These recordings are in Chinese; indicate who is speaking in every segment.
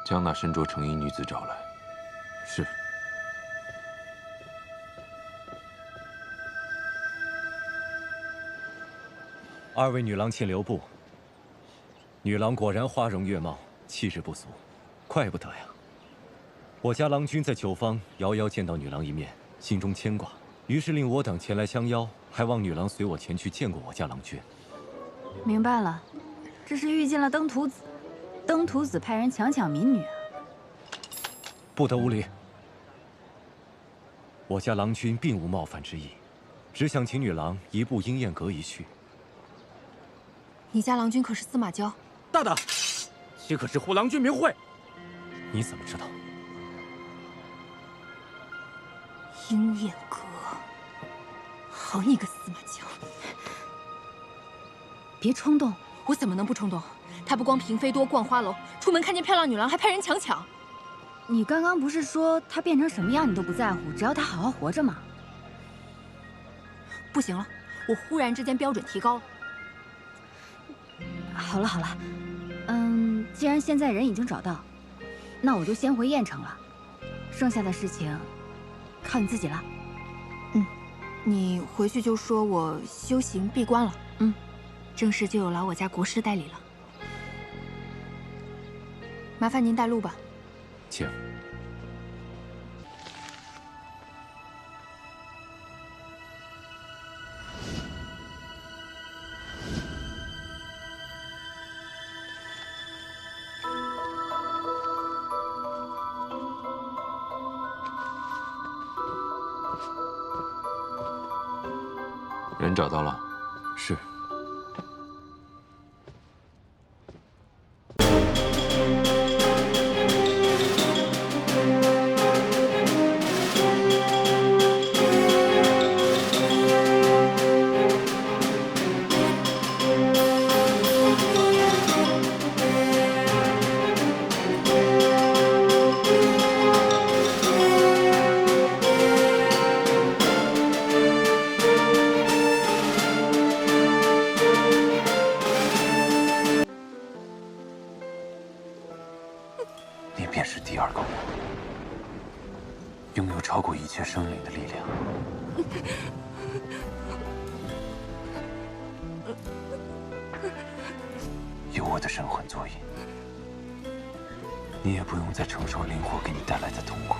Speaker 1: 将那身着成衣女子找来。
Speaker 2: 是。二位女郎，请留步。女郎果然花容月貌，气质不俗，怪不得呀。我家郎君在酒坊遥遥见到女郎一面，心中牵挂，于是令我等前来相邀，还望女郎随我前去见过我家郎君。
Speaker 3: 明白了，这是遇见了登徒子，登徒子派人强抢民女啊！
Speaker 2: 不得无礼。我家郎君并无冒犯之意，只想请女郎移步莺燕阁一叙。
Speaker 4: 你家郎君可是司马交？
Speaker 5: 大胆！岂可直呼郎君名讳？
Speaker 2: 你怎么知道？
Speaker 4: 莺燕阁，好你个司马交！
Speaker 3: 别冲动，
Speaker 4: 我怎么能不冲动？他不光嫔妃多逛花楼，出门看见漂亮女郎还派人强抢。
Speaker 3: 你刚刚不是说他变成什么样你都不在乎，只要他好好活着吗？
Speaker 4: 不行了，我忽然之间标准提高了。
Speaker 3: 好了好了，既然现在人已经找到，那我就先回雁城了，剩下的事情靠你自己了。
Speaker 4: 你回去就说我修行闭关了。正式就有劳我家国师代理了。麻烦您带路吧。
Speaker 2: 请。
Speaker 1: 人找到了。
Speaker 2: 是。
Speaker 1: 你便是第二个我，拥有超过一切生灵的力量。有我的神魂作引，你也不用再承受灵火给你带来的痛苦。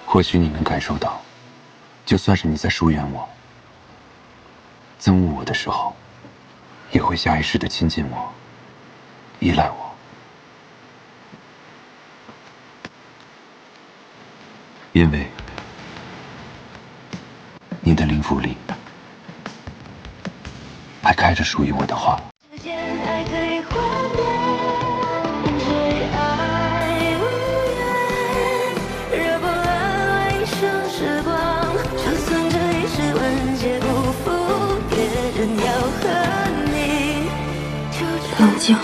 Speaker 1: 或许你能感受到，就算是你在疏远我、憎恶我的时候，也会下意识地亲近我，依赖我，因为你的灵符里还开着属于我的花。
Speaker 4: 冷静。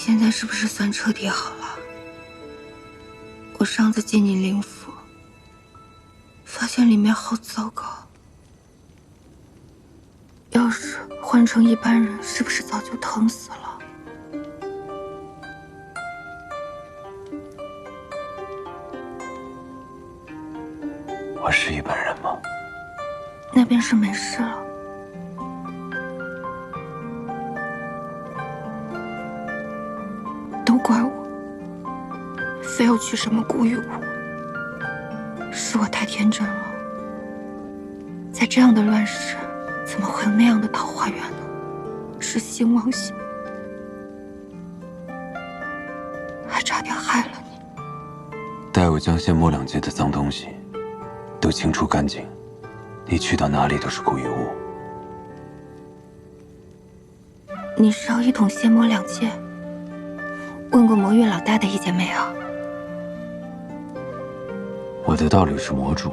Speaker 4: 现在是不是算彻底好了？我上次进你灵府，发现里面好糟糕。要是换成一般人，是不是早就疼死了？
Speaker 1: 我是一般人吗？
Speaker 4: 那便是没事了。都怪我，非要娶什么顾玉武。是我太天真了，在这样的乱世，怎么会有那样的桃花源呢？痴心妄想，还差点害了你。
Speaker 1: 待我将仙魔两界的脏东西都清除干净，你去到哪里都是古一物。
Speaker 4: 你是要一统仙魔两界？问过魔域老大的意见没有？
Speaker 1: 我的道侣是魔主，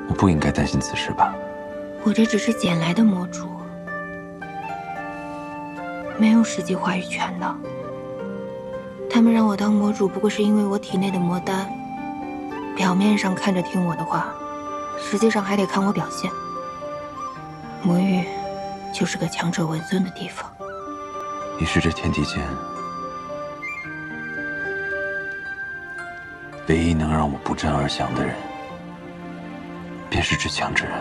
Speaker 1: 我不应该担心此事吧？
Speaker 4: 我这只是捡来的魔主，没有实际话语权的。他们让我当魔主，不过是因为我体内的魔丹，表面上看着听我的话，实际上还得看我表现。魔域就是个强者为尊的地方。
Speaker 1: 你是这天地间唯一能让我不战而降的人，便是这强之人。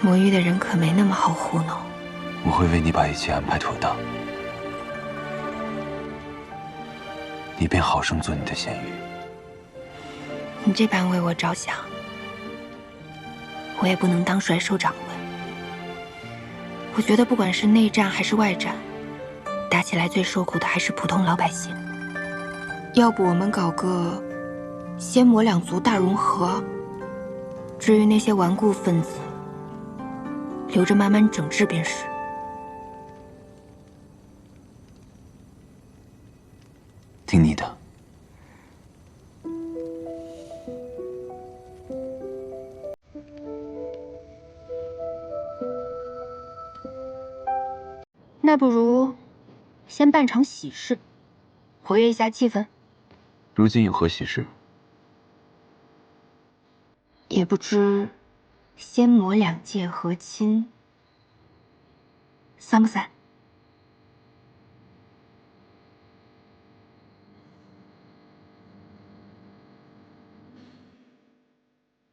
Speaker 4: 魔域的人可没那么好糊弄。
Speaker 1: 我会为你把一切安排妥当，你便好生做你的仙域。
Speaker 4: 你这般为我着想，我也不能当甩手掌柜。我觉得不管是内战还是外战，打起来最受苦的还是普通老百姓。要不我们搞个仙魔两族大融合，至于那些顽固分子，留着慢慢整治便是。
Speaker 1: 听你的。
Speaker 4: 那不如先办场喜事，活跃一下气氛。
Speaker 1: 如今有何喜事？
Speaker 4: 也不知仙魔两界和亲，算不算？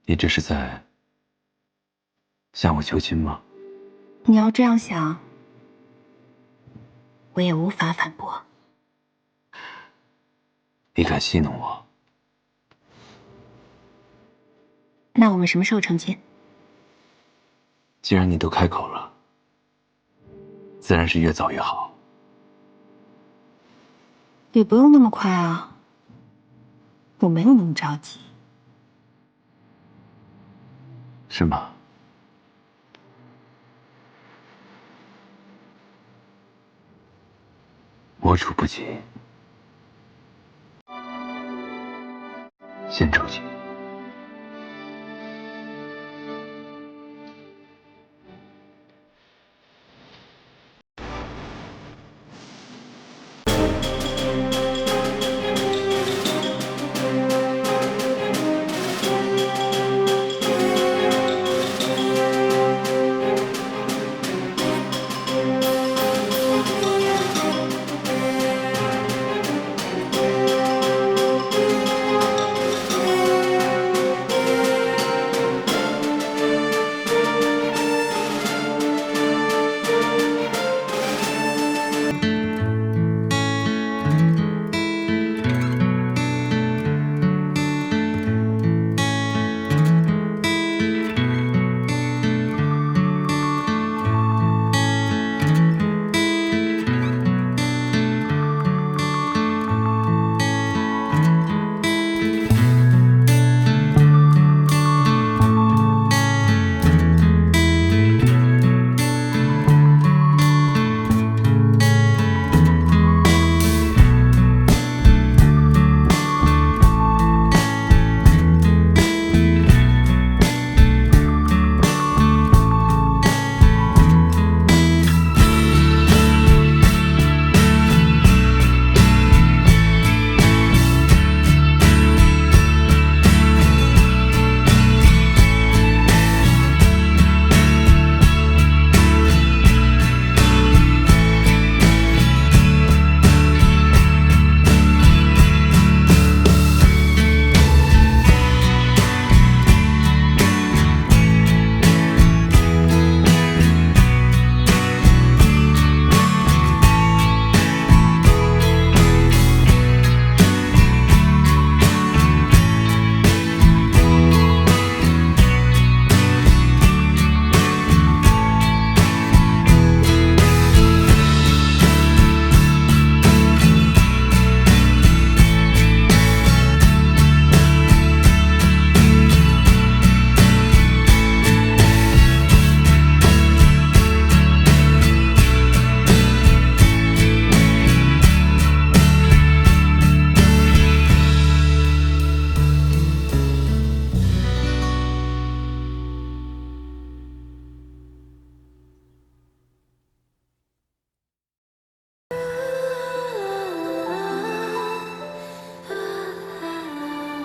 Speaker 1: 你这是在向我求亲吗？
Speaker 4: 你要这样想，我也无法反驳。
Speaker 1: 你敢戏弄我？
Speaker 4: 那我们什么时候成亲？
Speaker 1: 既然你都开口了，自然是越早越好。
Speaker 4: 也不用那么快啊，我没有那么着急。
Speaker 1: 是吗？魔主不急，先出去。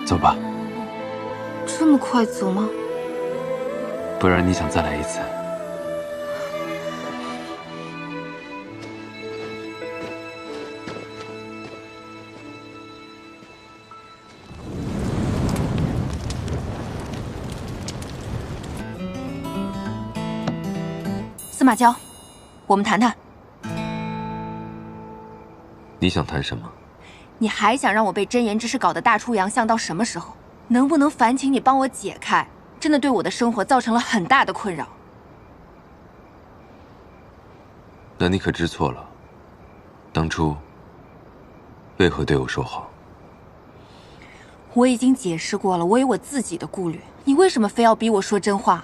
Speaker 1: 走吧，
Speaker 4: 这么快走吗？
Speaker 1: 不然你想再来一次？
Speaker 4: 司马娇，我们谈谈。
Speaker 1: 你想谈什么？
Speaker 4: 你还想让我被真言之事搞得大出洋相到什么时候？能不能烦请你帮我解开？真的对我的生活造成了很大的困扰。
Speaker 1: 那你可知错了？当初为何对我说谎？
Speaker 4: 我已经解释过了，我有我自己的顾虑，你为什么非要逼我说真话？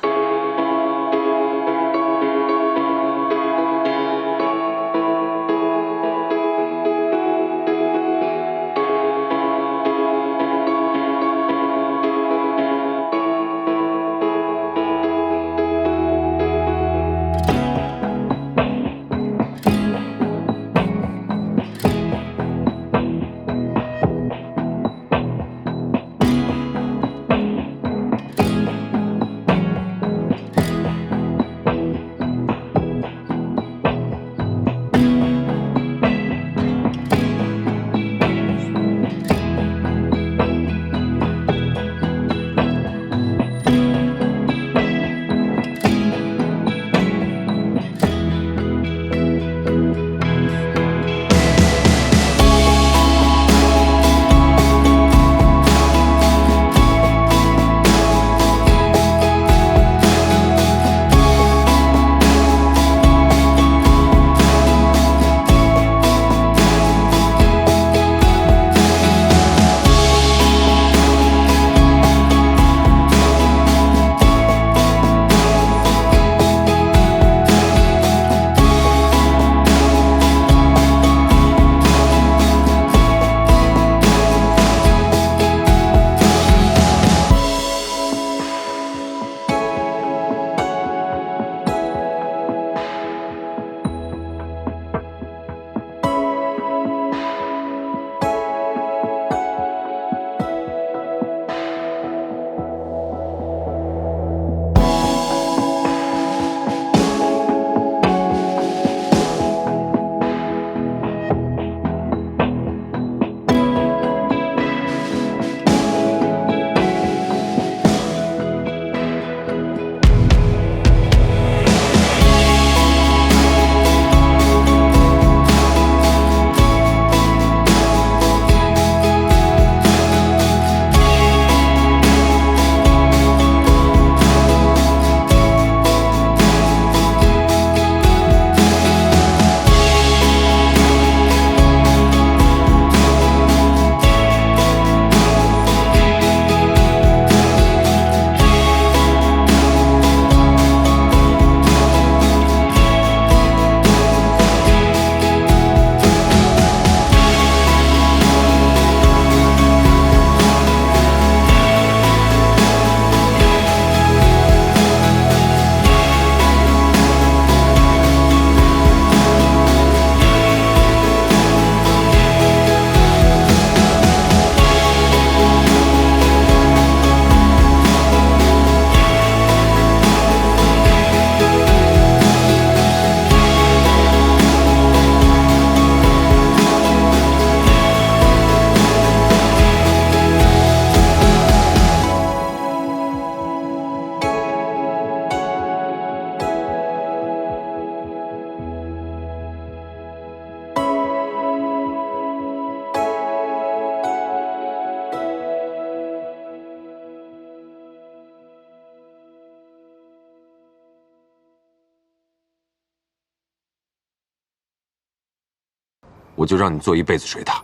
Speaker 1: 我就让你做一辈子水獭。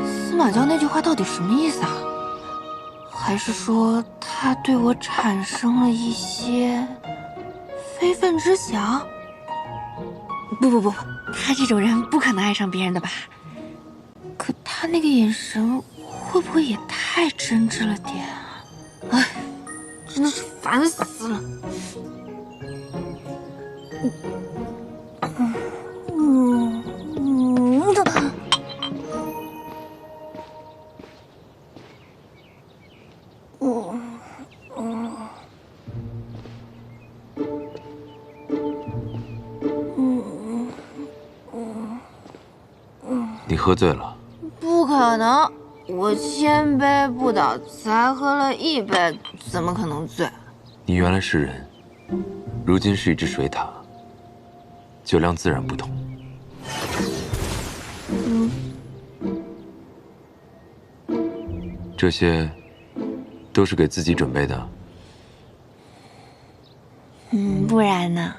Speaker 4: 司马娇那句话到底什么意思啊？还是说他对我产生了一些非分之想？不，他这种人不可能爱上别人的吧？可他那个眼神会不会也太真挚了点啊？哎，真的是烦死了。
Speaker 1: 你喝醉了？
Speaker 6: 不可能，我千杯不倒，才喝了1杯，怎么可能醉？
Speaker 1: 你原来是人，如今是一只水獭，酒量自然不同。这些都是给自己准备的。
Speaker 6: 不然呢？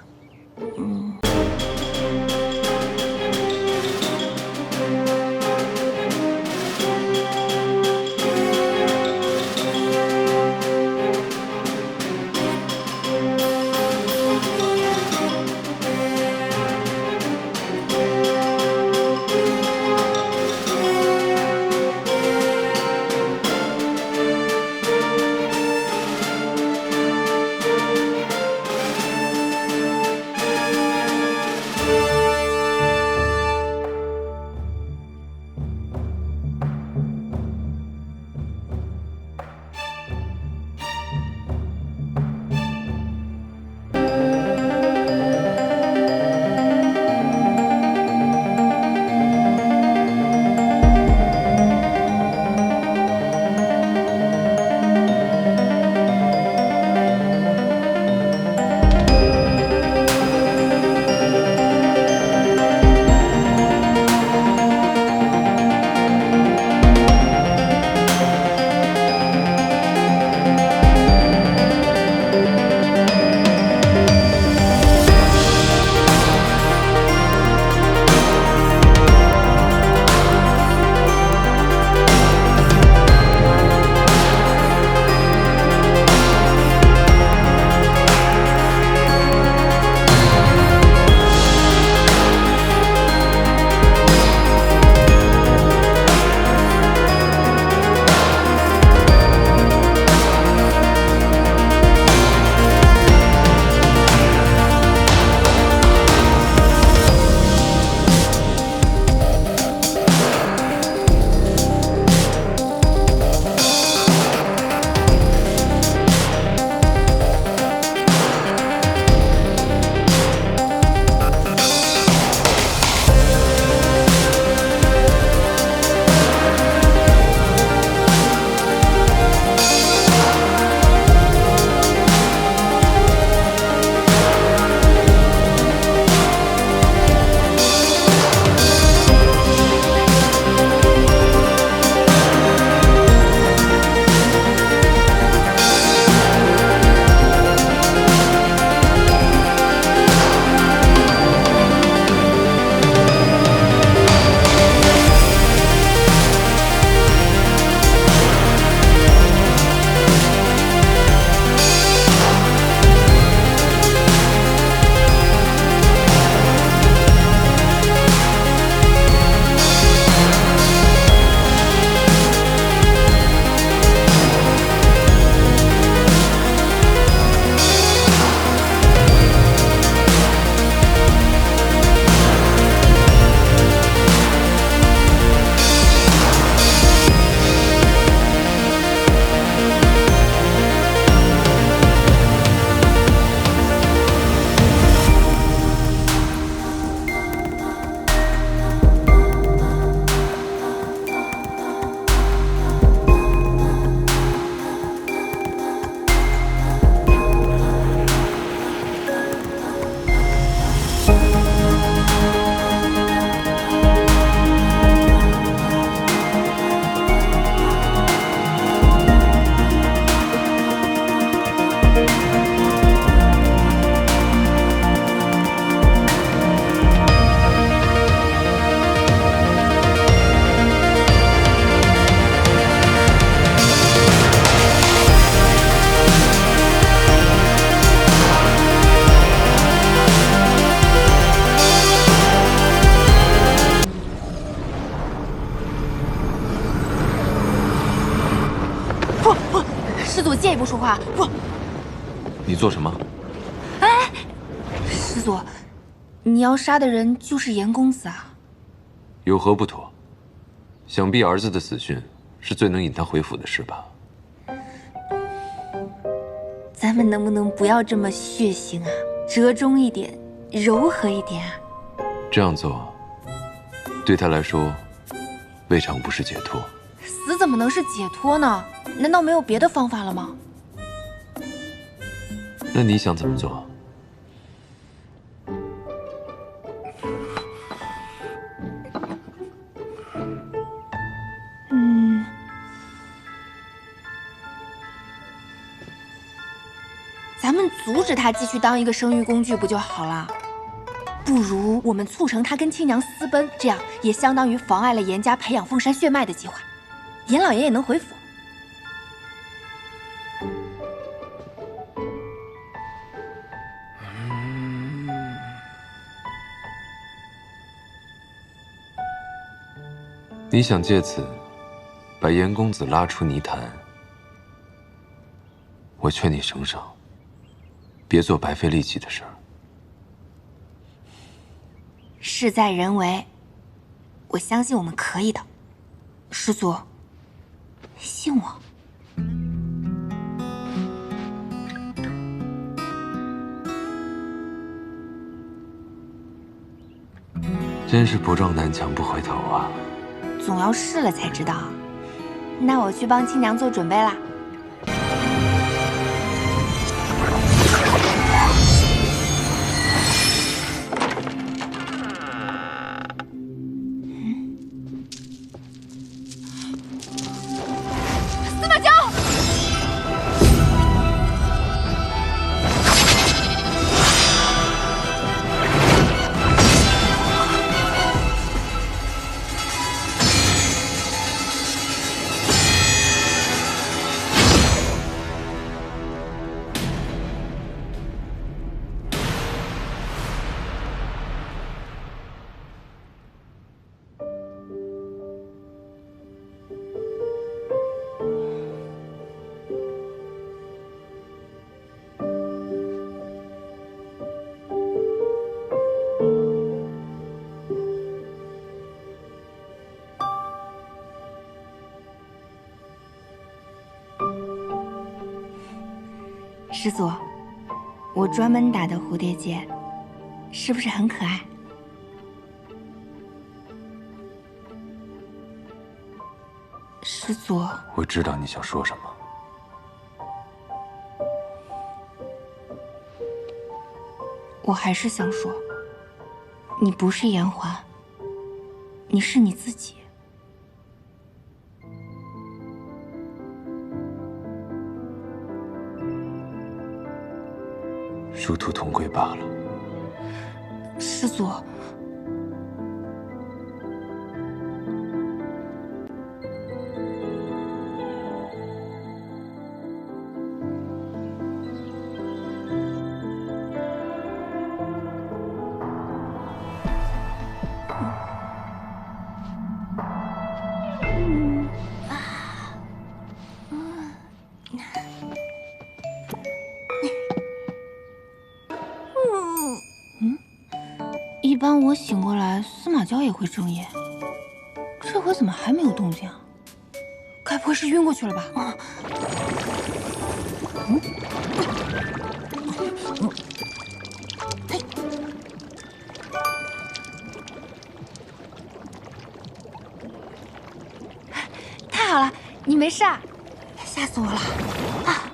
Speaker 6: 师祖，借一步说话。不，
Speaker 1: 你做什么？
Speaker 6: 哎，
Speaker 4: 师祖，你要杀的人就是严公子啊？
Speaker 1: 有何不妥？想必儿子的死讯是最能引他回府的事吧？
Speaker 4: 咱们能不能不要这么血腥啊？折中一点，柔和一点啊？
Speaker 1: 这样做，对他来说，未尝不是解脱。
Speaker 4: 死怎么能是解脱呢？难道没有别的方法了吗？
Speaker 1: 那你想怎么做？
Speaker 4: 咱们阻止他继续当一个生育工具不就好了？不如我们促成他跟亲娘私奔，这样也相当于妨碍了严家培养凤山血脉的计划，严老爷也能回府。
Speaker 1: 你想借此把严公子拉出泥潭，我劝你省省，别做白费力气的事儿。
Speaker 4: 事在人为，我相信我们可以的。师祖，信我。
Speaker 1: 真是不撞南墙不回头啊！
Speaker 4: 总要试了才知道。那我去帮亲娘做准备啦。司马交！师祖，我专门打的蝴蝶结，是不是很可爱？师祖，
Speaker 1: 我知道你想说什么。
Speaker 4: 我还是想说，你不是严环，你是你自己。
Speaker 1: 殊途同归罢了。
Speaker 4: 师祖，一般我醒过来，司马交也会睁眼，这回怎么还没有动静啊？该不会是晕过去了吧？太好了，你没事啊！吓死我了！啊！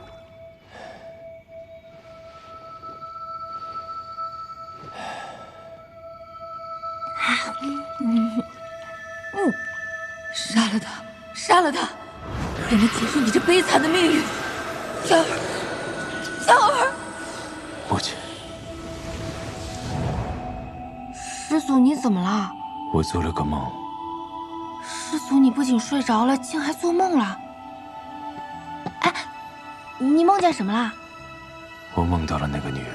Speaker 4: 杀了他，杀了他，让他结束你这悲惨的命运。小儿，小儿，
Speaker 1: 母亲，
Speaker 4: 师祖你怎么了？
Speaker 1: 我做了个梦。
Speaker 4: 师祖你不仅睡着了，竟还做梦了。哎，你梦见什么啦？
Speaker 1: 我梦到了那个女人。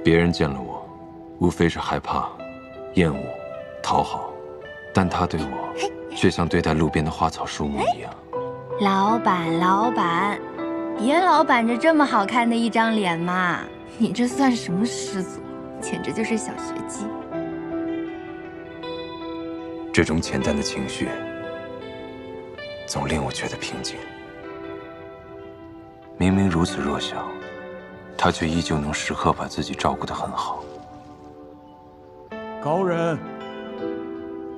Speaker 1: 别人见了我，无非是害怕、厌恶、讨好，但她对我却像对待路边的花草树木一样。
Speaker 3: 老板，老板，别老板着这么好看的一张脸嘛！你这算什么师祖？简直就是小学鸡。
Speaker 1: 这种简单的情绪，总令我觉得平静。明明如此弱小，他却依旧能时刻把自己照顾得很好。
Speaker 7: 高人，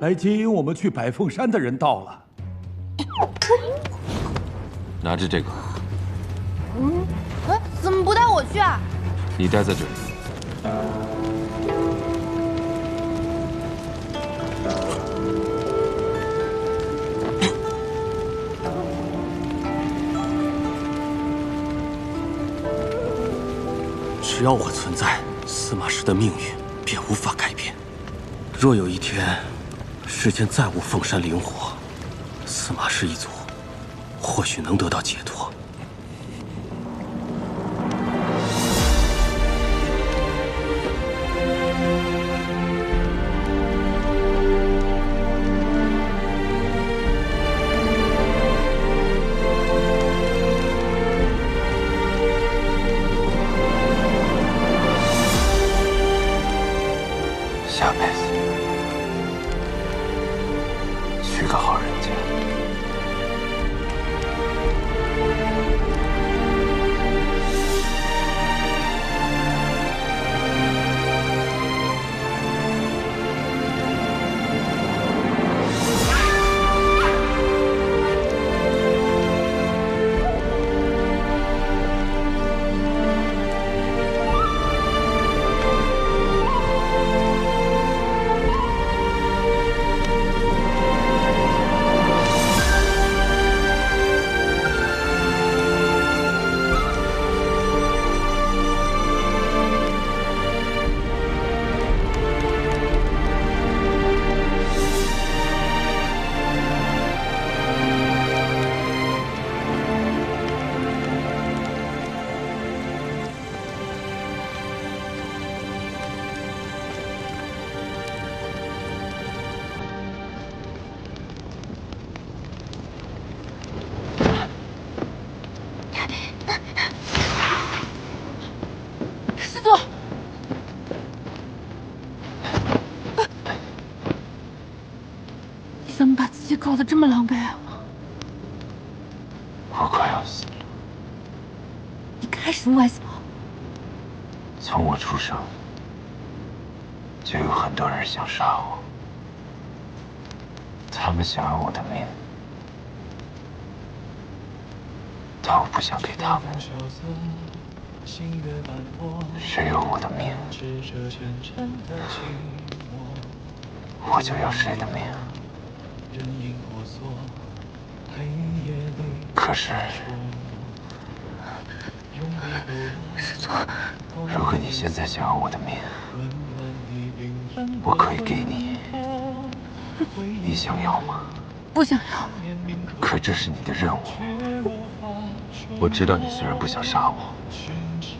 Speaker 7: 来接引我们去百凤山的人到了。
Speaker 1: 拿着这个，
Speaker 6: 怎么不带我去啊？
Speaker 1: 你待在这里。
Speaker 5: 只要我存在，司马氏的命运便无法改变。若有一天，世间再无凤山灵火，司马氏一族或许能得到解脱。
Speaker 1: 下辈子娶个好人家。
Speaker 6: 师祖，你怎么把自己搞得这么狼狈啊？
Speaker 1: 我快要死了。
Speaker 6: 你干什么玩笑？
Speaker 1: 从我出生，就有很多人想杀我，他们想要我的命，但我不想给他们。谁有我的命，我就要谁的命。可是，
Speaker 6: 师祖，
Speaker 1: 如果你现在想要我的命，我可以给你。你想要吗？
Speaker 6: 不想要。
Speaker 1: 可这是你的任务。我知道你虽然不想杀我，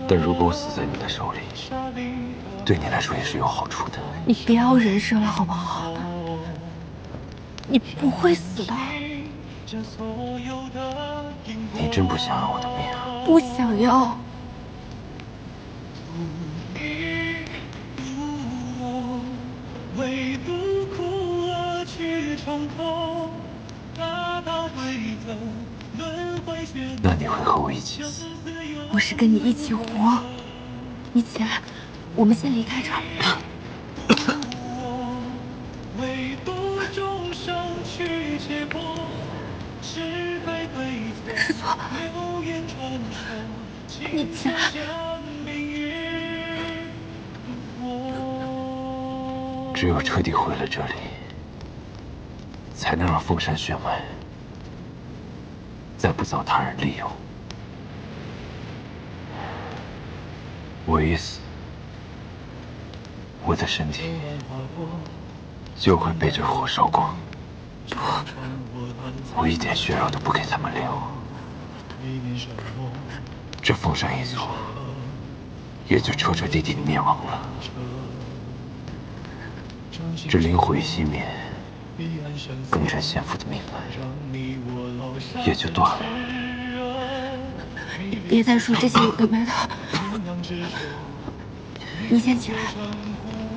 Speaker 1: 但如果我死在你的手里，对你来说也是有好处的。
Speaker 6: 你不要人设了好不好？你不会死的。
Speaker 1: 你真不想要我的命啊？
Speaker 6: 不想要。
Speaker 1: 那你会和我一起死？
Speaker 6: 我是跟你一起活。你起来，我们先离开这儿。师祖，你起来。
Speaker 1: 只有彻底毁了这里，才能让凤山血脉再不遭他人利用。我一死，我的身体就会被这火烧光。不，我一点血肉都不给他们留。这凤山一族也就彻彻底底灭亡了。这灵火一熄灭，更沾先父的命脉，也就断了。
Speaker 4: 别再说这些有的没的，你先起来，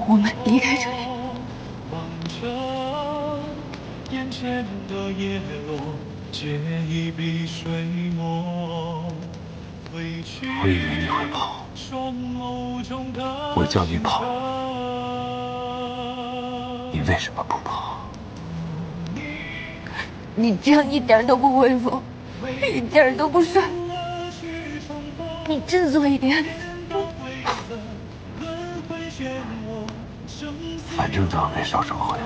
Speaker 4: 我们离开这里。
Speaker 1: 我以为你会跑，我叫你跑，你为什么不跑？
Speaker 4: 你这样一点都不威风，一点都不帅，你振作一点。
Speaker 1: 反正都要被烧成灰了，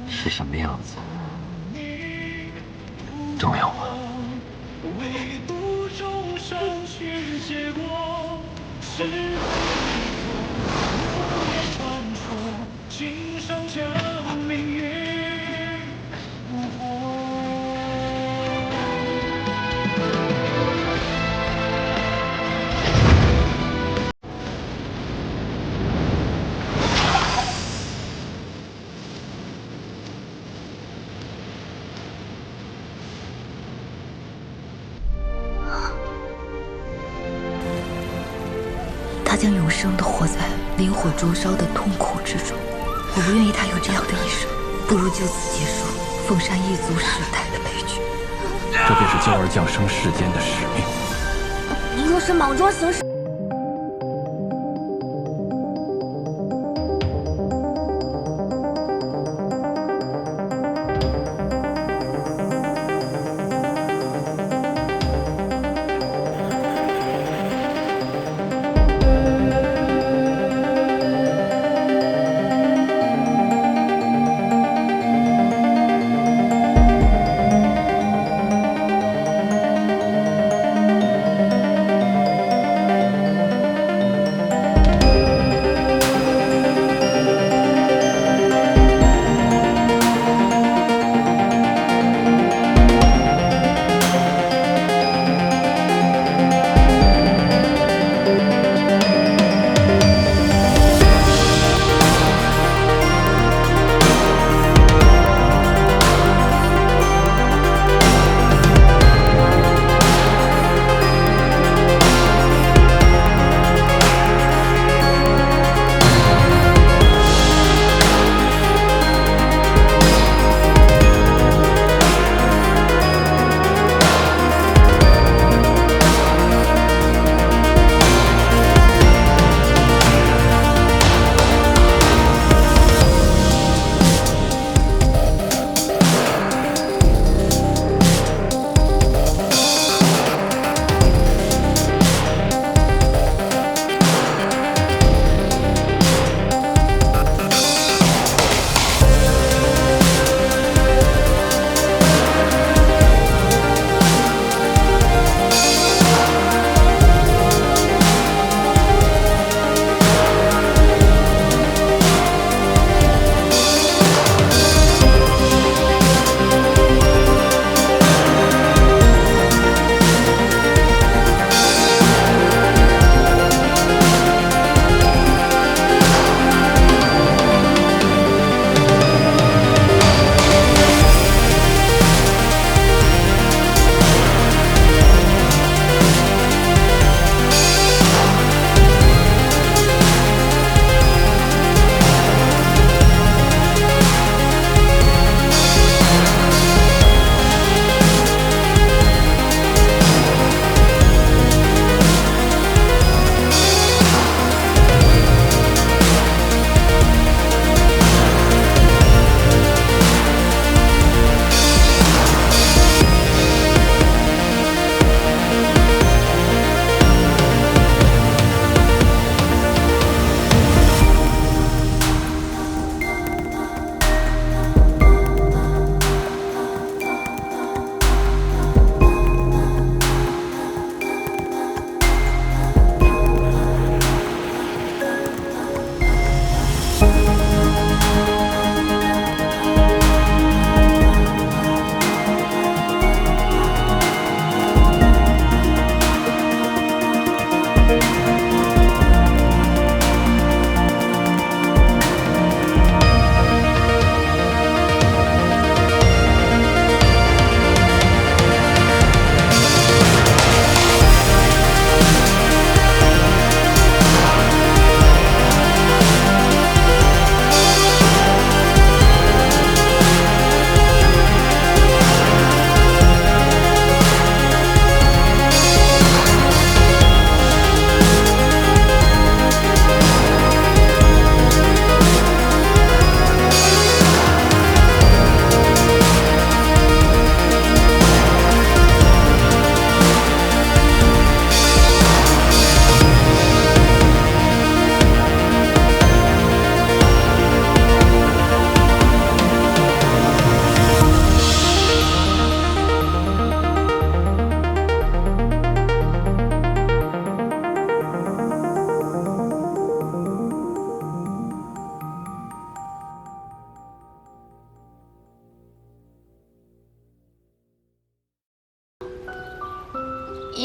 Speaker 1: 是什么样子重要吗？
Speaker 4: 他将永生地活在灵火灼烧的痛苦之中。我不愿意他有这样的一生，不如就此结束凤山一族世代的悲剧。
Speaker 5: 这便是娇儿降生世间的使命。
Speaker 3: 您若是莽撞行事，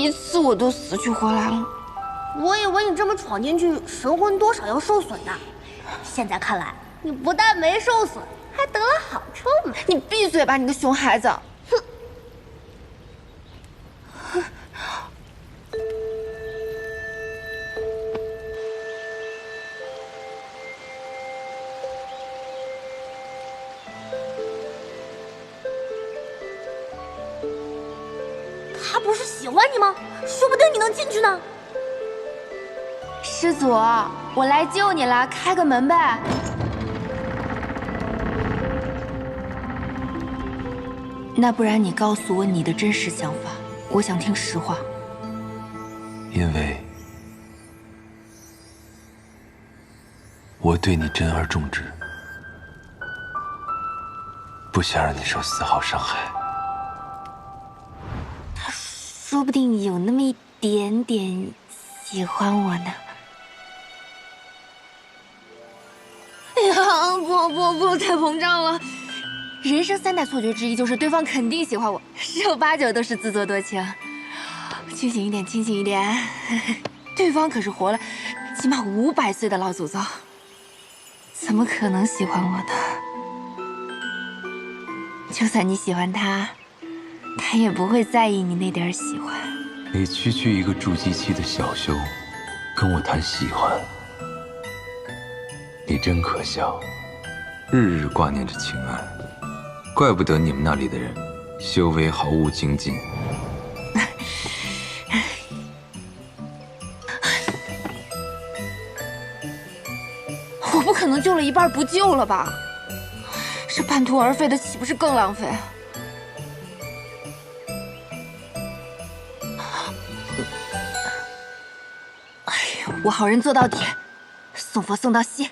Speaker 6: 一次我都死去活来了。
Speaker 8: 我以为你这么闯进去，神魂多少要受损的。现在看来，你不但没受损，还得了好处呢。
Speaker 6: 你闭嘴吧，你个熊孩子！哼！
Speaker 8: 他不是喜欢你吗？说不定你能进去呢。
Speaker 6: 师祖，我来救你了，开个门呗。那不然你告诉我你的真实想法，我想听实话。
Speaker 1: 因为我对你珍而重之，不想让你受丝毫伤害。
Speaker 6: 他说不定有那么一点点喜欢我呢。哎呀，不，太膨胀了。人生3大错觉之一就是对方肯定喜欢我，10有8九都是自作多情。清醒一点，清醒一点。对方可是活了起码500岁的老祖宗，怎么可能喜欢我呢？就算你喜欢他，他也不会在意你那点喜欢。
Speaker 1: 你区区一个筑基期的小修，跟我谈喜欢，你真可笑，日日挂念着情爱，怪不得你们那里的人修为毫无精进。
Speaker 6: 我不可能救了一半不救了吧？这半途而废的岂不是更浪费？哎呀，我好人做到底，送佛送到西。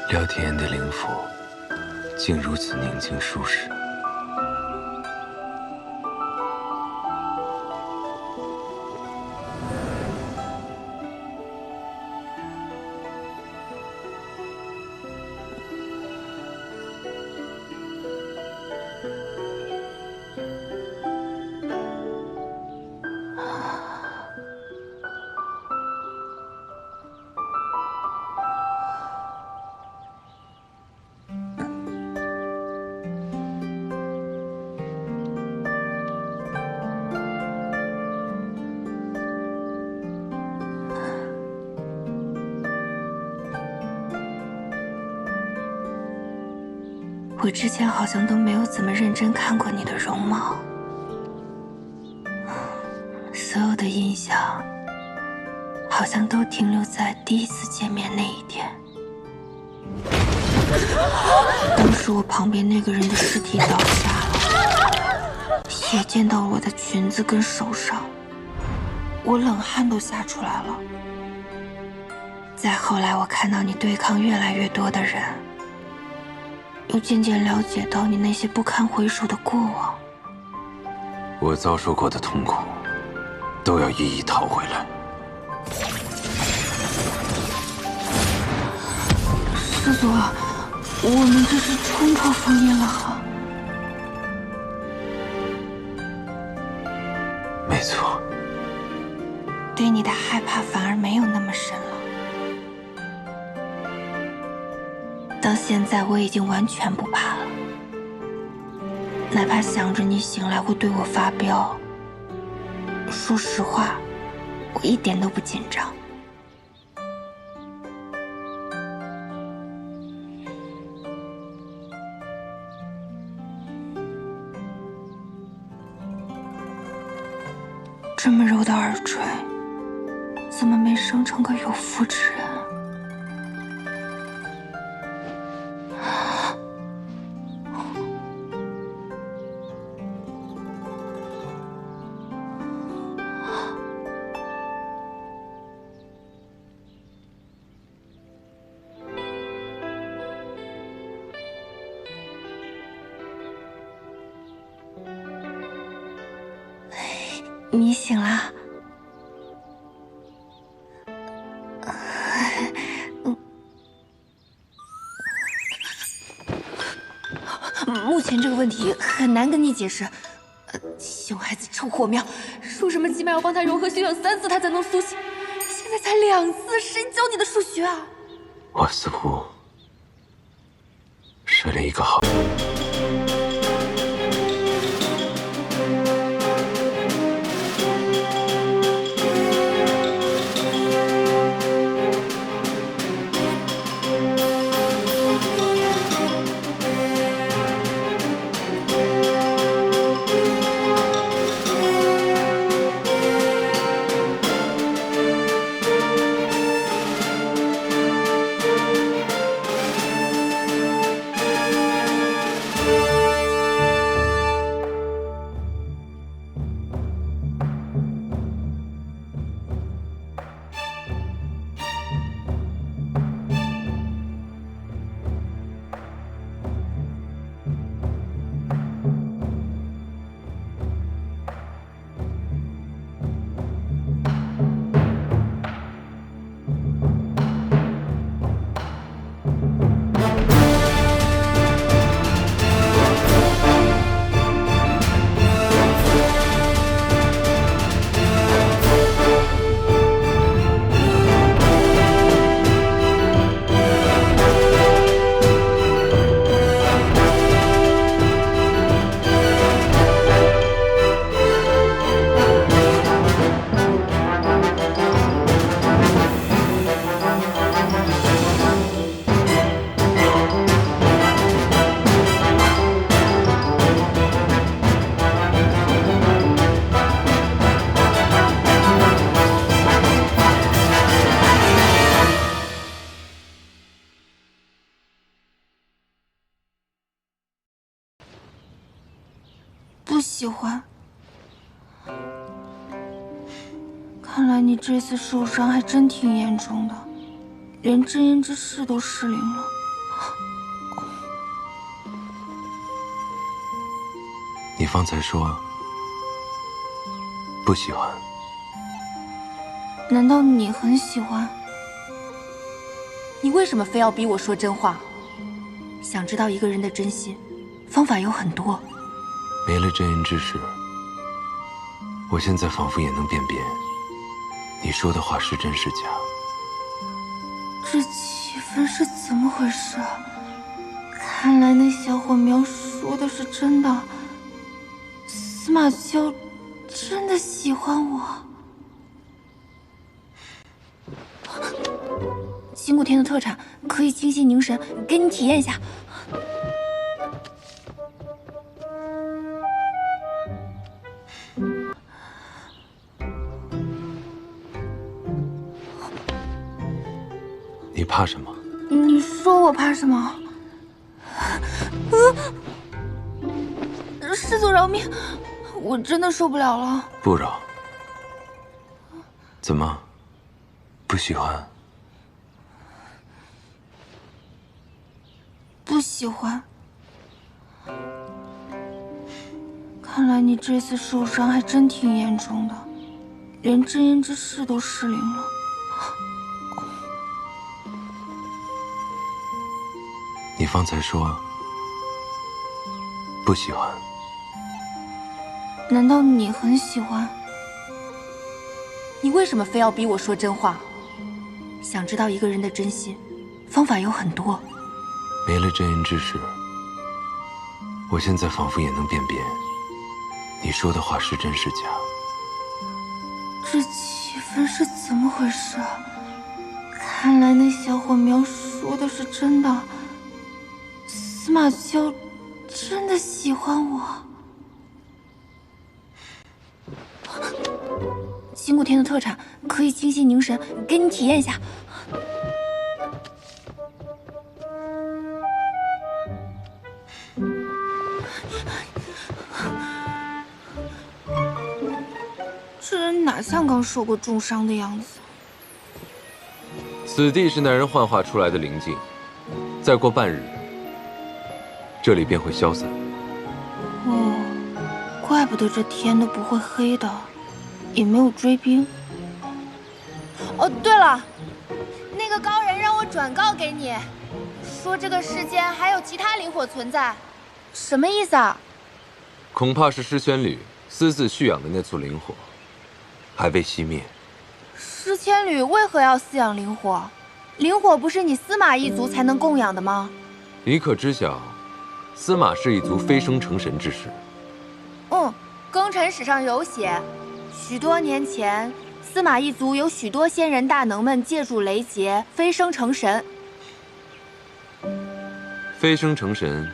Speaker 1: 廖天言的灵府竟如此宁静舒适。
Speaker 4: 我之前好像都没有怎么认真看过你的容貌，所有的印象好像都停留在第一次见面那一天。当时我旁边那个人的尸体倒下了，血溅到了我的裙子跟手上，我冷汗都吓出来了。再后来，我看到你对抗越来越多的人，又渐渐了解到你那些不堪回首的过往。
Speaker 1: 我遭受过的痛苦，都要一一讨回来。
Speaker 4: 师祖，我们这是冲破封印了哈。
Speaker 1: 没错，
Speaker 4: 对你的害怕反而没有那么深了。到现在我已经完全不怕了，哪怕想着你醒来会对我发飙，说实话，我一点都不紧张。这么柔的耳垂，怎么没生成个有妇之人？
Speaker 6: 你醒了。目前这个问题很难跟你解释。熊孩子臭火苗，说什么起码要帮他融合修养3次，他才能苏醒。现在才2次，谁教你的数学啊？
Speaker 1: 我似乎睡了一个好。
Speaker 4: 不喜欢。看来你这次受伤还真挺严重的，连真言之势都失灵了。
Speaker 1: 你方才说不喜欢，
Speaker 4: 难道你很喜欢？
Speaker 6: 你为什么非要逼我说真话？想知道一个人的真心，方法有很多。
Speaker 1: 没了真言之事，我现在仿佛也能辨别你说的话是真是假。
Speaker 4: 这气氛是怎么回事啊？看来那小火苗说的是真的，司马萧真的喜欢我。
Speaker 6: 金谷天的特产可以清心凝神，给你体验一下。
Speaker 1: 你怕什么？
Speaker 4: 你说我怕什么？师祖饶命！我真的受不了了。
Speaker 1: 不饶。怎么？不喜欢？
Speaker 4: 不喜欢。看来你这次受伤还真挺严重的，连真言之势都失灵了。
Speaker 1: 你方才说不喜欢，
Speaker 4: 难道你很喜欢？
Speaker 6: 你为什么非要逼我说真话？想知道一个人的真心，方法有很多。
Speaker 1: 没了真言之事，我现在仿佛也能辨别你说的话是真是假。
Speaker 4: 这气氛是怎么回事啊？看来那小火苗说的是真的，司马萧真的喜欢我。
Speaker 6: 金谷天的特产可以清心凝神，给你体验一下。
Speaker 4: 这人哪像刚受过重伤的样子？
Speaker 1: 此地是那人幻化出来的灵境，再过半日，这里便会消散。
Speaker 4: 哦，怪不得这天都不会黑的。也没有追兵。
Speaker 6: 哦，对了，那个高人让我转告给你，说这个世间还有其他灵火存在，什么意思啊？
Speaker 1: 恐怕是诗仙侣私自蓄养的那簇灵火，还未熄灭。
Speaker 6: 诗仙侣为何要饲养灵火？灵火不是你司马一族才能供养的吗？
Speaker 1: 你可知晓，司马氏一族飞升成神之事？
Speaker 6: 庚辰史上有写，许多年前，司马一族有许多仙人大能们借助雷劫飞升成神。
Speaker 1: 飞升成神，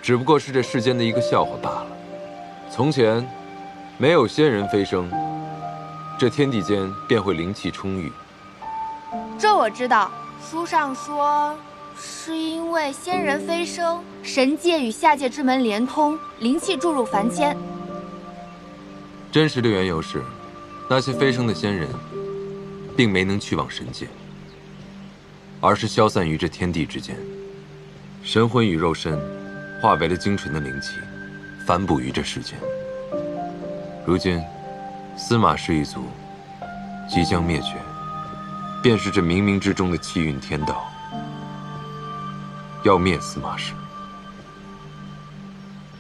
Speaker 1: 只不过是这世间的一个笑话罢了。从前，没有仙人飞升，这天地间便会灵气充裕。
Speaker 6: 这我知道，书上说，是因为仙人飞升，神界与下界之门连通，灵气注入凡间。
Speaker 1: 真实的缘由是，那些飞升的仙人，并没能去往神界，而是消散于这天地之间，神魂与肉身化为了精纯的灵气，反哺于这世间。如今，司马氏一族即将灭绝，便是这冥冥之中的气运天道，要灭司马氏。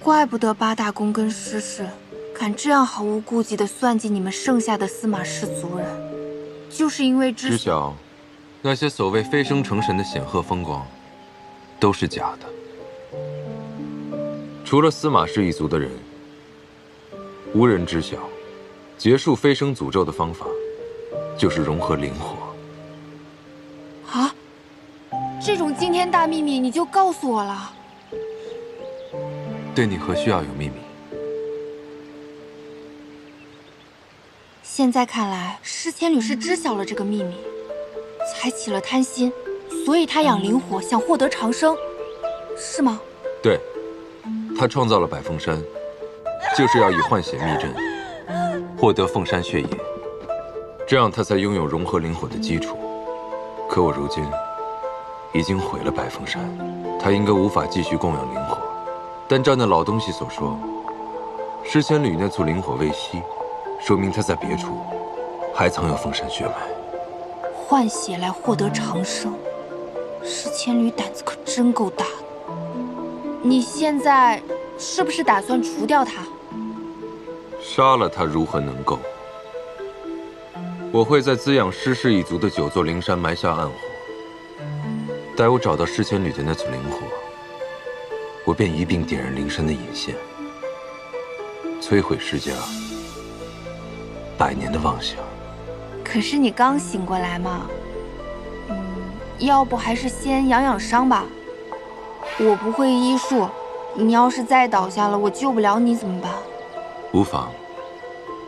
Speaker 6: 怪不得八大公跟师氏敢这样毫无顾忌地算计你们剩下的司马氏族人，就是因为
Speaker 1: 知晓，那些所谓飞升成神的显赫风光，都是假的。除了司马氏一族的人，无人知晓，结束飞升诅咒的方法，就是融合灵火。
Speaker 6: 啊，这种惊天大秘密你就告诉我了？
Speaker 1: 对你何需要有秘密？
Speaker 6: 现在看来，诗千缕是知晓了这个秘密，才起了贪心，所以他养灵火，想获得长生，是吗？
Speaker 1: 对，他创造了百凤山，就是要以换血秘阵获得凤山血液，这样他才拥有融合灵火的基础。可我如今已经毁了百凤山，他应该无法继续供养灵火。但照那老东西所说，诗千缕那簇灵火未熄，说明他在别处还藏有凤山血脉。
Speaker 6: 换血来获得长生，诗千缕胆子可真够大的。你现在是不是打算除掉他？
Speaker 1: 杀了他如何能够？我会在滋养诗氏一族的9座灵山埋下暗火，待我找到诗千缕的那簇灵火，我便一并点燃灵山的引线，摧毁诗家100年的妄想。
Speaker 6: 可是你刚醒过来嘛，要不还是先养养伤吧。我不会医术，你要是再倒下了，我救不了你怎么办？
Speaker 1: 无妨，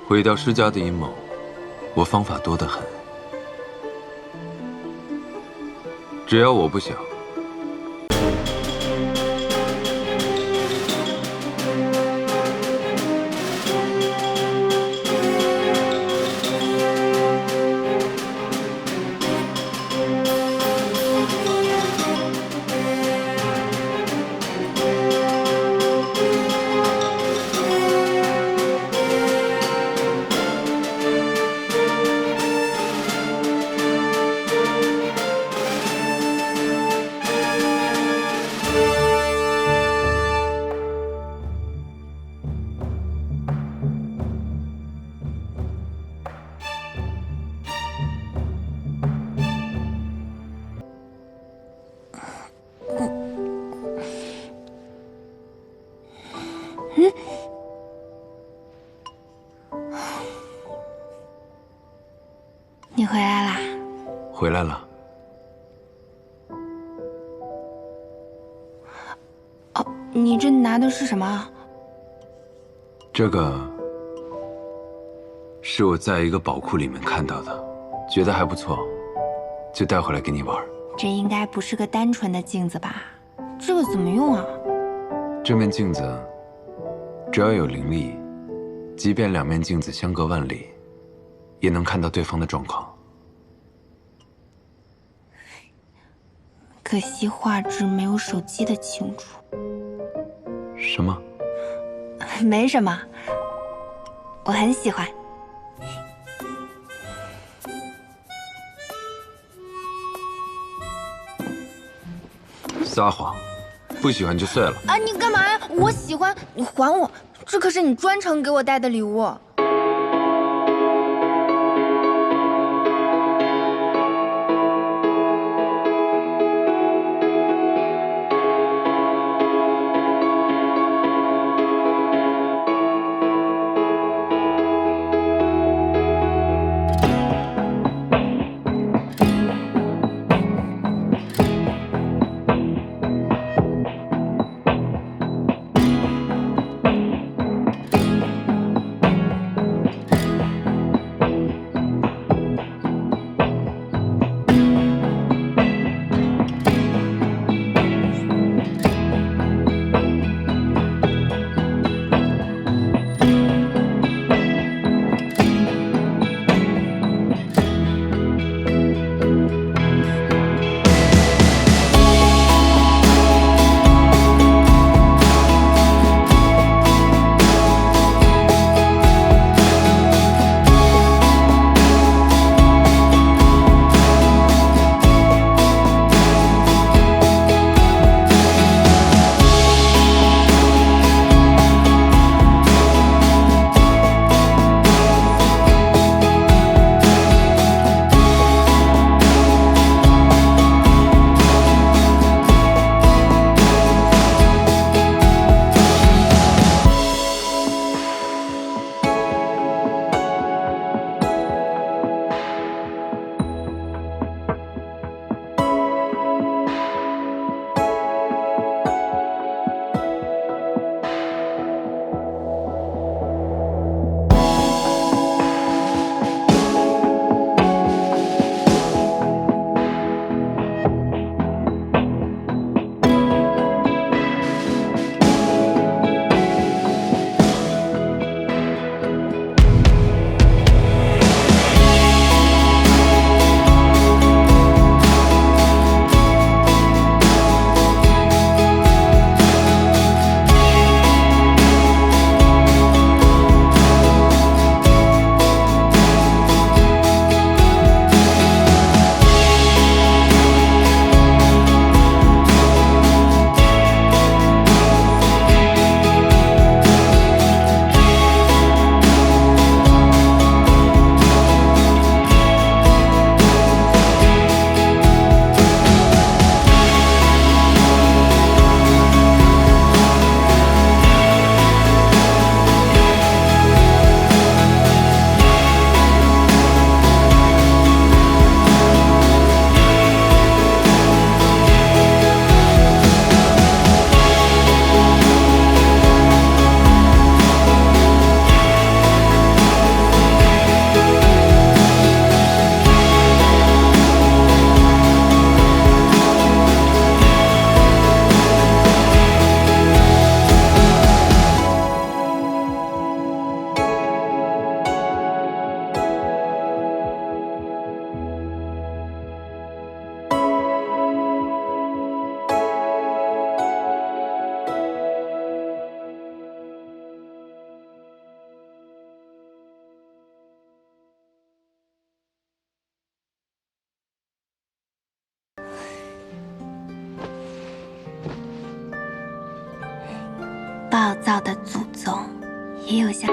Speaker 1: 毁掉诗家的阴谋，我方法多得很。只要我不想。
Speaker 6: 你回来啦？
Speaker 1: 回来了。
Speaker 6: 哦，你这拿的是什么？
Speaker 1: 这个是我在一个宝库里面看到的，觉得还不错，就带回来给你玩。
Speaker 6: 这应该不是个单纯的镜子吧？这个怎么用啊？
Speaker 1: 这面镜子只要有灵力，即便2面镜子相隔万里，也能看到对方的状况。
Speaker 6: 可惜画质没有手机的清楚。
Speaker 1: 什么？
Speaker 6: 没什么，我很喜欢。
Speaker 1: 撒谎，不喜欢就碎了。
Speaker 6: 啊，你干嘛呀？我喜欢，你还我，这可是你专程给我带的礼物。
Speaker 4: 暴躁的祖宗也有像。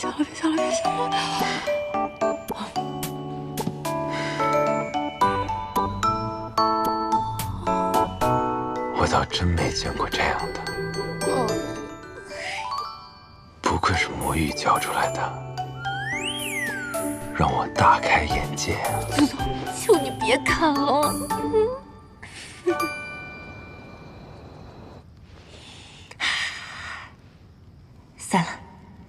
Speaker 6: 笑了，别笑了，别笑了。
Speaker 1: 我倒真没见过这样的，不愧是魔域教出来的，让我大开眼界啊！
Speaker 6: 祖宗，求你别看了。算了，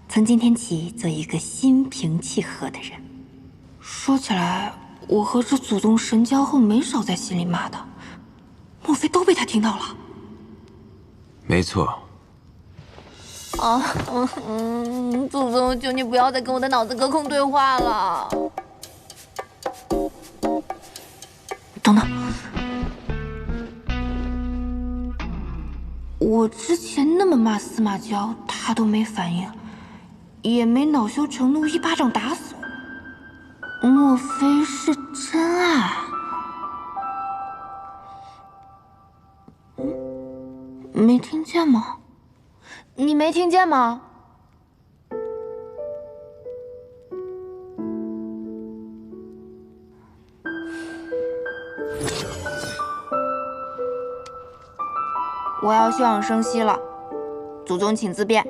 Speaker 6: 从今天起做一个心平气和的人。
Speaker 4: 说起来，我和这祖宗神交后没少在心里骂他，莫非都被他听到了？
Speaker 1: 没错。
Speaker 6: 祖宗，求你不要再跟我的脑子隔空对话了。
Speaker 4: 等等，我之前那么骂司马娇，他都没反应，也没恼羞成怒一巴掌打死我，莫非是真爱？没听见吗？
Speaker 6: 你没听见吗？我要休养生息了，祖宗请自便。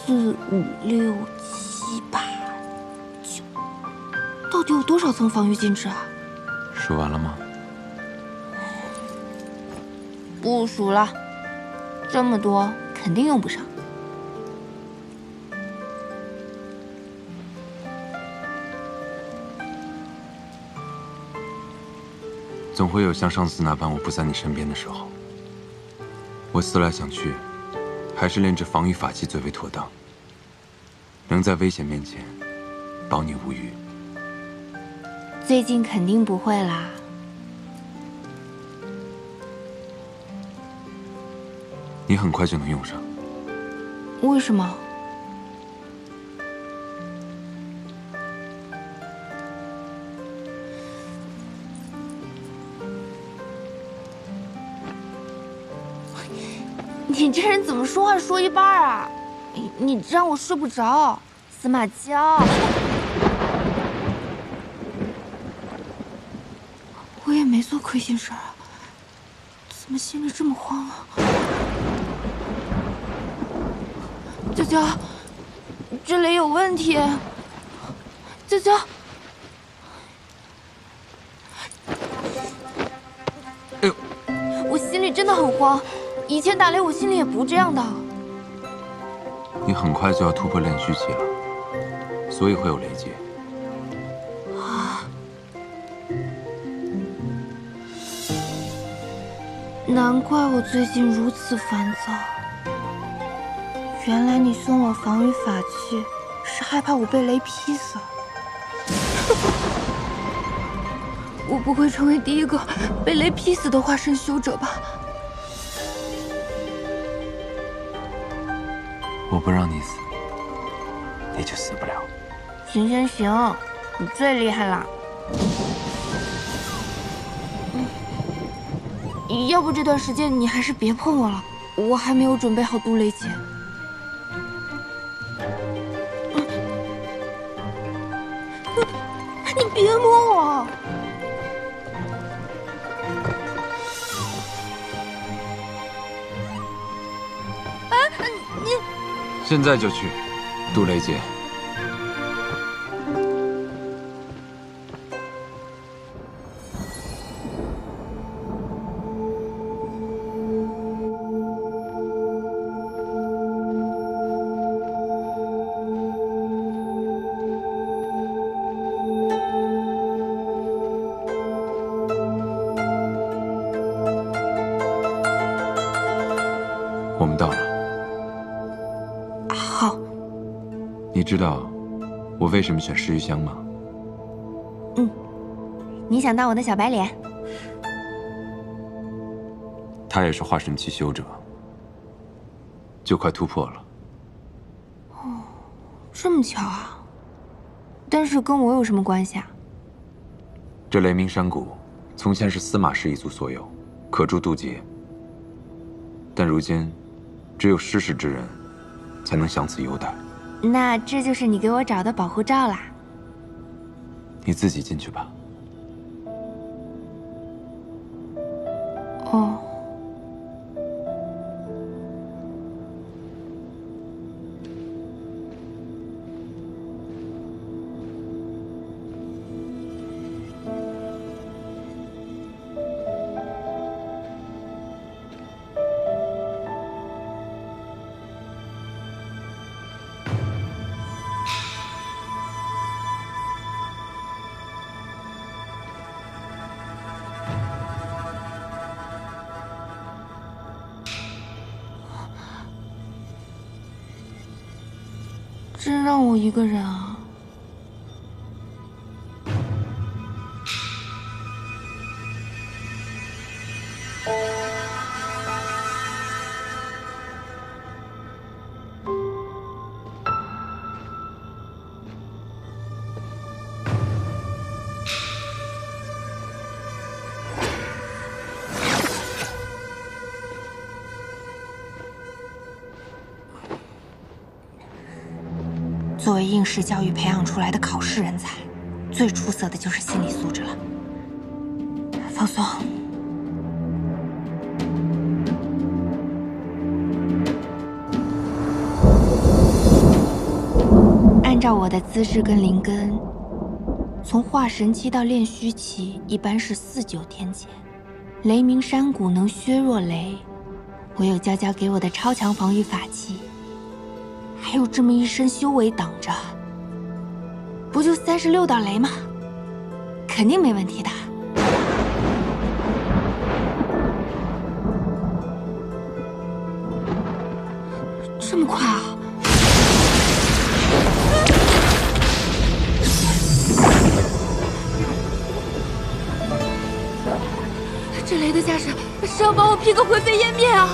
Speaker 4: 4、5、6、7、8、9，到底有多少层防御禁制啊？
Speaker 1: 数完了吗？
Speaker 6: 不数了，这么多肯定用不上。
Speaker 1: 总会有像上次那般我不在你身边的时候。我思来想去，还是炼制防御法器最为妥当，能在危险面前保你无虞。
Speaker 6: 最近肯定不会啦。
Speaker 1: 你很快就能用上。
Speaker 4: 为什么？
Speaker 6: 你这人怎么说话说一半啊？你让我睡不着，司马娇。
Speaker 4: 我也没没做亏心事儿啊，怎么心里这么慌啊？娇娇，这雷有问题。娇娇，
Speaker 1: 哎呦，
Speaker 4: 我心里真的很慌。以前打雷我心里也不这样的。
Speaker 1: 你很快就要突破炼虚期了，所以会有雷劫。
Speaker 4: 啊！难怪我最近如此烦躁。原来你送我防御法器，是害怕我被雷劈死。我不会成为第一个被雷劈死的化身修者吧？
Speaker 1: 我不让你死，你就死不了。
Speaker 4: 行行行，你最厉害了。要不这段时间你还是别碰我了，我还没有准备好渡雷劫。你别摸我！你
Speaker 1: 现在就去渡雷劫。我们到了。
Speaker 4: 好。
Speaker 1: 你知道我为什么选石玉香吗？
Speaker 6: 你想当我的小白脸？
Speaker 1: 他也是化神期修者，就快突破了。
Speaker 4: 这么巧啊！但是跟我有什么关系啊？
Speaker 1: 这雷鸣山谷从前是司马氏一族所有，可助渡劫。但如今，只有失势之人，才能享此优待。
Speaker 6: 那这就是你给我找的保护罩啦。
Speaker 1: 你自己进去吧。
Speaker 4: 哦。真让我一个人啊！作为应试教育培养出来的考试人才，最出色的就是心理素质了。放松。按照我的资质跟灵根，从化神期到炼虚期一般是4、9天间。雷鸣山谷能削弱雷，我有娇娇给我的超强防御法器。还有这么一身修为挡着，不就36道雷吗？肯定没问题的。这么快啊！这雷的架势是要把我劈个灰飞烟灭啊！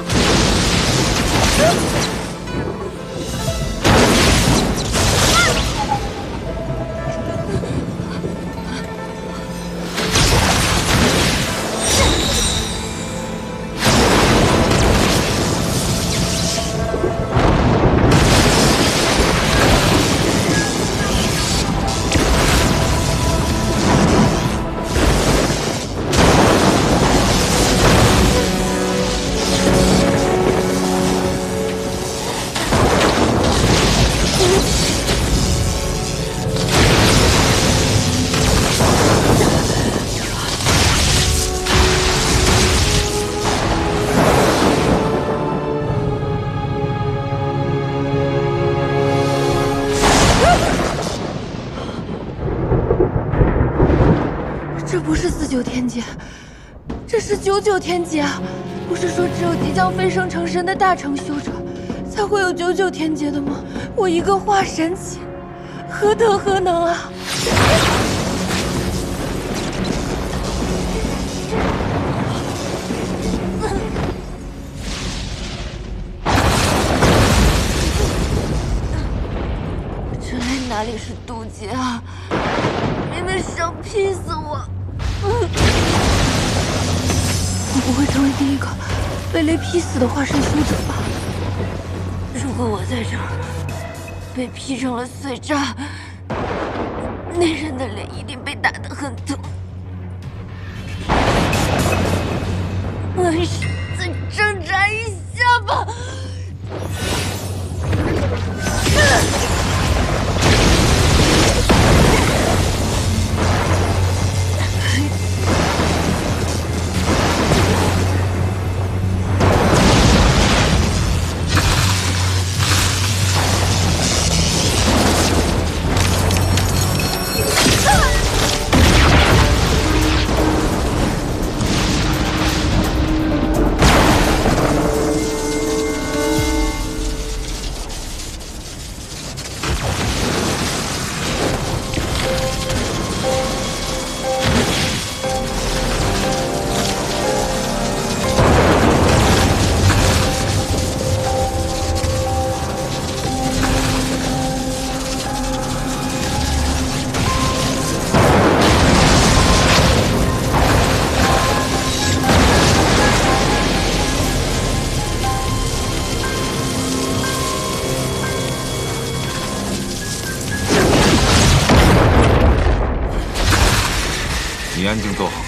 Speaker 6: 99天劫，这是99天劫啊！不是说只有即将飞升成神的大成修者，才会有99天劫的吗？我一个化神期，何德何能啊！这里哪里是渡劫啊？明明是想劈死我！我不会成为第一个被雷劈死的化神修者吧？如果我在这儿被劈成了碎渣，那人的脸一定被打得很疼。还是再挣扎一下吧。
Speaker 1: 你安静坐好。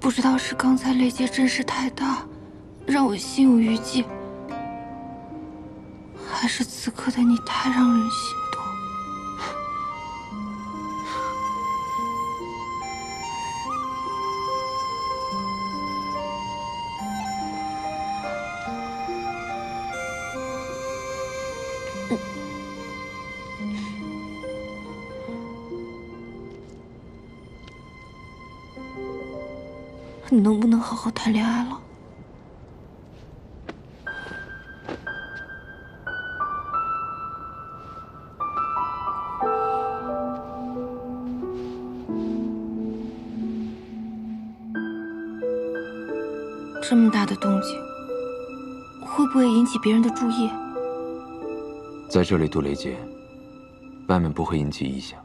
Speaker 1: 不知道是刚才雷劫真是太大，让我心有余悸，还是此刻的你太让人心动。
Speaker 4: 你能不能好好谈恋爱了？这么大的动静，会不会引起别人的注意？
Speaker 1: 在这里渡雷劫，外面不会引起异响。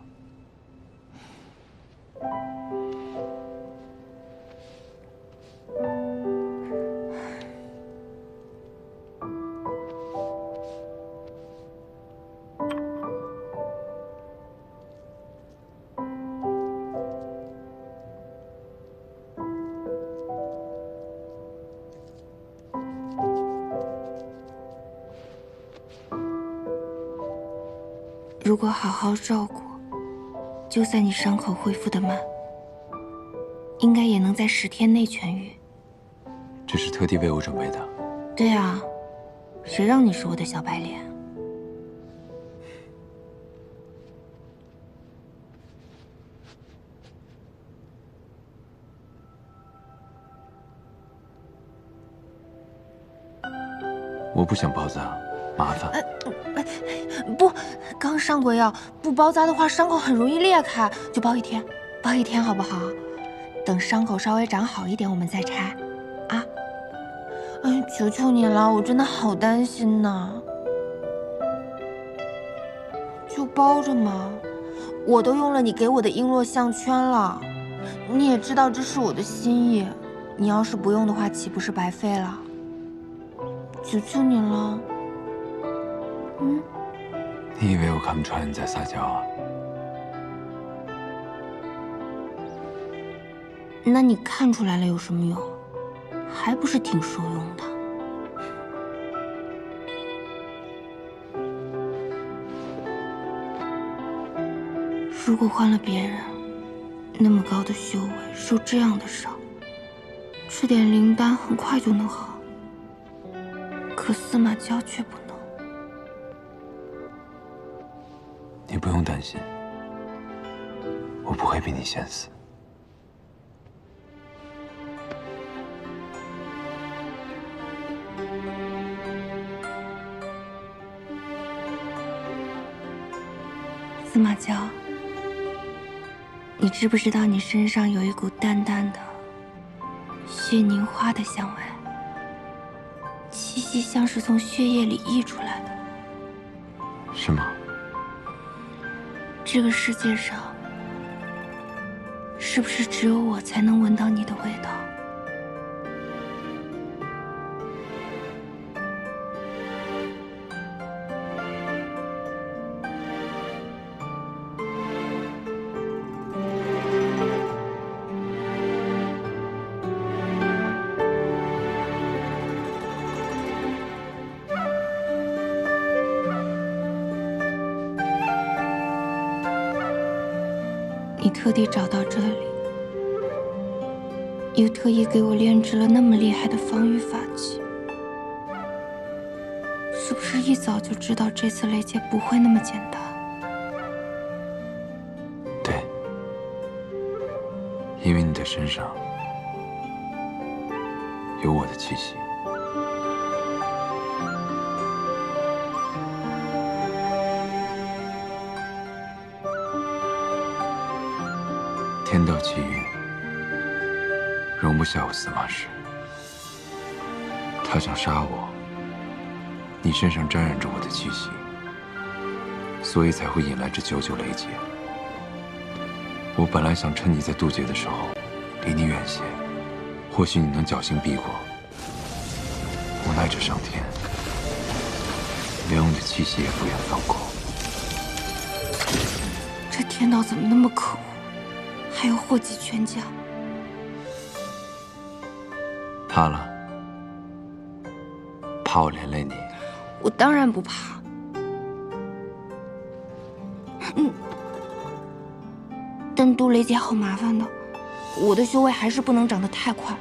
Speaker 4: 如果好好照顾，就算你伤口恢复得慢，应该也能在10天内痊愈。
Speaker 1: 这是特地为我准备的。
Speaker 4: 对啊，谁让你是我的小白脸？
Speaker 1: 我不想包扎，麻烦。
Speaker 6: 不，刚上过药，不包扎的话，伤口很容易裂开，就包1天，包1天好不好？等伤口稍微长好一点，我们再拆，啊？哎，求求你了，我真的好担心呐。就包着嘛，我都用了你给我的璎珞项圈了，你也知道这是我的心意，你要是不用的话，岂不是白费了？求求你了。
Speaker 1: 你以为我看不出来你在撒娇啊？
Speaker 4: 那你看出来了有什么用？还不是挺受用的。如果换了别人，那么高的修为，受这样的伤，吃点灵丹很快就能好。可司马娇却不能。
Speaker 1: 你不用担心，我不会被你陷死。
Speaker 4: 司马娇，你知不知道你身上有一股淡淡的血凝花的香味，气息像是从血液里溢出来的。
Speaker 1: 是吗？
Speaker 4: 这个世界上，是不是只有我才能闻到你的味道？你特地找到这里，又特意给我炼制了那么厉害的防御法器，是不是一早就知道这次雷劫不会那么简单？
Speaker 1: 对，因为你的身上有我的气息。天道契约，容不下我司马氏。他想杀我，你身上沾染着我的气息，所以才会引来这9雷劫。我本来想趁你在渡劫的时候离你远些，或许你能侥幸避过。无奈这上天，连我的气息也不愿放过。
Speaker 4: 这天道怎么那么可恶？还要祸及全家。
Speaker 1: 怕了？怕我连累你？
Speaker 4: 我当然不怕。但渡雷劫好麻烦的，我的修为还是不能长得太快。